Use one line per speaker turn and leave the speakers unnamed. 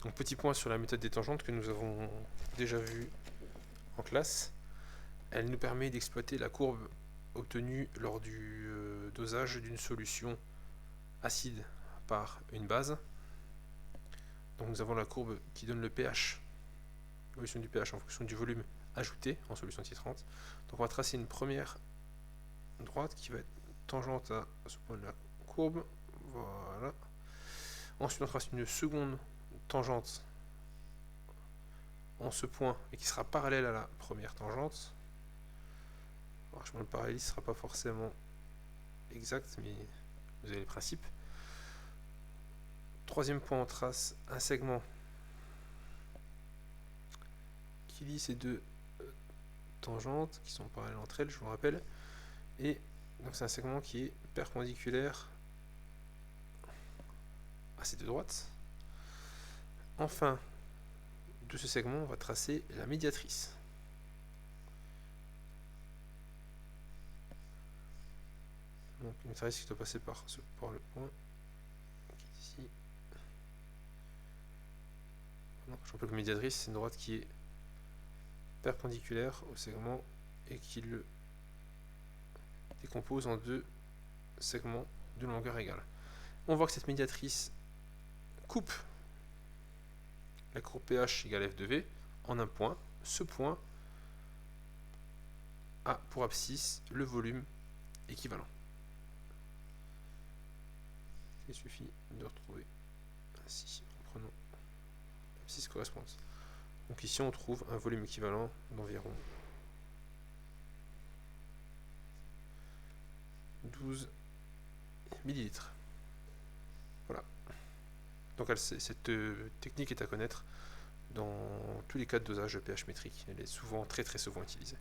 Donc petit point sur la méthode des tangentes que nous avons déjà vue en classe. Elle nous permet d'exploiter la courbe obtenue lors du dosage d'une solution acide par une base. Donc nous avons la courbe qui donne le pH, l'évolution du pH en fonction du volume ajouté en solution titrante. Donc on va tracer une première droite qui va être tangente à ce point de la courbe. Voilà. Ensuite on trace une seconde tangente en ce point et qui sera parallèle à la première tangente. Alors, le parallélisme ne sera pas forcément exact, mais vous avez les principes. Troisième point, on trace un segment qui lie ces deux tangentes qui sont parallèles entre elles, je vous le rappelle. Et donc c'est un segment qui est perpendiculaire à ces deux droites. Enfin, de ce segment, on va tracer la médiatrice. Donc une médiatrice qui doit passer par le point qui est ici. Non, je rappelle que médiatrice, c'est une droite qui est perpendiculaire au segment et qui le décompose en deux segments de longueur égale. On voit que cette médiatrice coupe la courbe pH égale f de v en un point. Ce point a pour abscisse le volume équivalent. Il suffit de retrouver ainsi en prenant l'abscisse correspondante. Donc ici on trouve un volume équivalent d'environ 12 millilitres. Voilà. Donc cette technique est à connaître dans tous les cas de dosage de pH métrique. Elle est souvent, très souvent utilisée.